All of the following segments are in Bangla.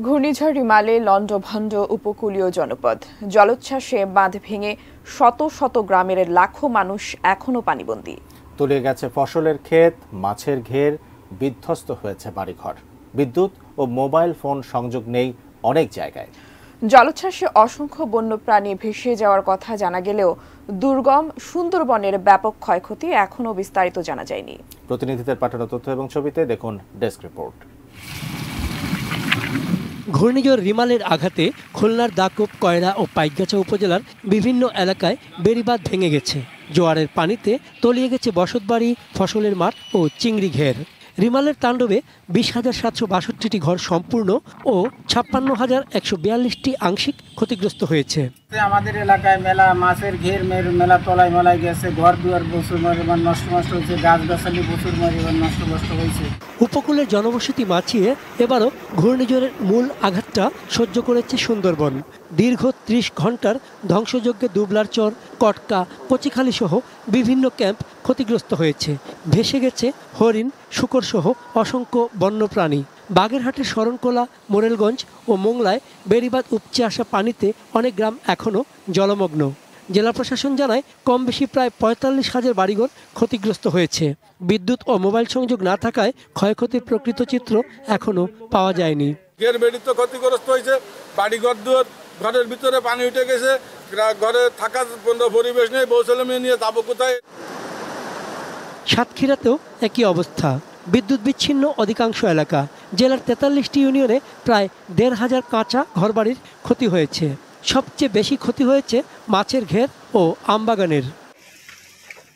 ঘূর্ণিঝড় রিমালে লন্ডভন্ড উপকূলীয় জনপদ। জলোচ্ছ্বাসে বাঁধ ভেঙে শত শত গ্রামের লাখো মানুষ এখনো পানিবন্দী। তলিয়ে গেছে ফসলের ক্ষেত, মাছের ঘের, বিধ্বস্ত হয়েছে বাড়িঘর। বিদ্যুৎ ও মোবাইল ফোন সংযোগ নেই অনেক জায়গায়। জলোচ্ছ্বাসে অসংখ্য বন্যপ্রাণী ভেসে যাওয়ার কথা জানা গেলেও দুর্গম সুন্দরবনের ব্যাপক ক্ষয়ক্ষতি এখনো বিস্তারিত জানা যায়নি। প্রতিনিধিদের পাঠানো তথ্য এবং ছবিতে দেখুন ডেস্ক রিপোর্ট। ঘূর্ণিঝড় রিমালের আঘাতে খুলনার দাকুব, কয়রা ও পাইকগাছা উপজেলার বিভিন্ন এলাকায় বেড়িবাঁধ ভেঙে গেছে। জোয়ারের পানিতে তলিয়ে গেছে বসতবাড়ি, ফসলের মাঠ ও চিংড়ি ঘের। রিমালের তাণ্ডবে 20,762টি ঘর সম্পূর্ণ ও 56,142টি আংশিক ক্ষতিগ্রস্ত হয়েছে। আমাদের এলাকায় মেলা মাছের ঘের মেলা তলায় মেলায় গেছে, ঘর দুয়ার প্রচুর পরিমাণ নষ্ট হয়েছে, গাছগাছালি প্রচুর পরিমাণ নষ্ট হয়েছে। উপকূলের জনবসতি মাছিয়ে এবারও ঘূর্ণিঝড়ের মূল আঘাতটা সহ্য করেছে সুন্দরবন। দীর্ঘ 30 ঘন্টার ধ্বংসযজ্ঞে দুবলারচর, কটকা, কচিখালী সহ বিভিন্ন ক্যাম্প ক্ষতিগ্রস্ত হয়েছে। ভেসে গেছে হরিণ, শূকর সহ অসংখ্য বন্যপ্রাণী। বাগেরহাটের শরণখোলা, মোরেলগঞ্জ ও মোংলায় বেড়িবাঁধ উপচে আসা পানিতে অনেক গ্রাম এখনও জলমগ্ন। জেলা প্রশাসন জানায় কম বেশি প্রায় 45,000 বাড়িঘর ক্ষতিগ্রস্ত হয়েছে। বিদ্যুৎ ও মোবাইল সংযোগ না থাকায় ক্ষয়ক্ষতির প্রকৃত চিত্র এখনও পাওয়া যায়নি। ক্ষতিগ্রস্ত হয়েছে, বাড়িঘর দুয়ার, ঘরের ভিতরে পানি উঠে গেছে, ঘরে থাকার পরিবেশ নেই, বউ ছেলে মেয়ে নিয়ে যাবো কোথায়। সাতক্ষীরাতেও একই অবস্থা, বিদ্যুৎ বিচ্ছিন্ন অধিকাংশ এলাকা। জেলার 43টি ইউনিয়নে প্রায় 1,500 কাঁচা ঘরবাড়ির ক্ষতি হয়েছে। সবচেয়ে বেশি ক্ষতি হয়েছে মাছের ঘের ও আমবাগানের।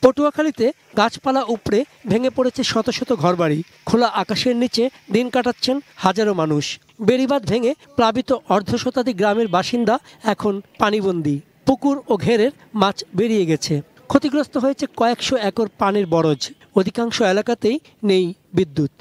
পটুয়াখালীতে গাছপালা উপড়ে ভেঙে পড়েছে শত শত ঘরবাড়ি। খোলা আকাশের নিচে দিন কাটাচ্ছেন হাজারো মানুষ। বেড়িবাঁধ ভেঙে প্লাবিত অর্ধশতাধিক গ্রামের বাসিন্দা এখন পানিবন্দী। পুকুর ও ঘেরের মাছ বেরিয়ে গেছে। ক্ষতিগ্রস্ত হয়েছে কয়েকশো একর পানির বরজ। অধিকাংশ এলাকাতেই নেই বিদ্যুৎ।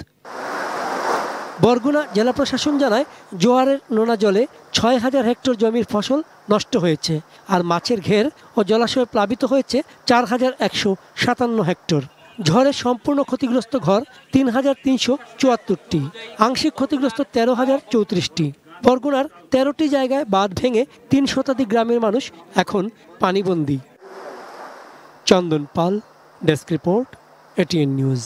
বরগুনা জেলা প্রশাসন জানায় জোয়ারের নোনা জলে 6,000 হেক্টর জমির ফসল নষ্ট হয়েছে, আর মাছের ঘের ও জলাশয়ে প্লাবিত হয়েছে 4,157 হেক্টর। ঝড়ে সম্পূর্ণ ক্ষতিগ্রস্ত ঘর 3,374টি, আংশিক ক্ষতিগ্রস্ত 13,034টি। বরগুনার 13টি জায়গায় বাঁধ ভেঙে 3 শতাধিক গ্রামের মানুষ এখন পানিবন্দী। চন্দন পাল, ডেস্ক রিপোর্ট, ATN নিউজ।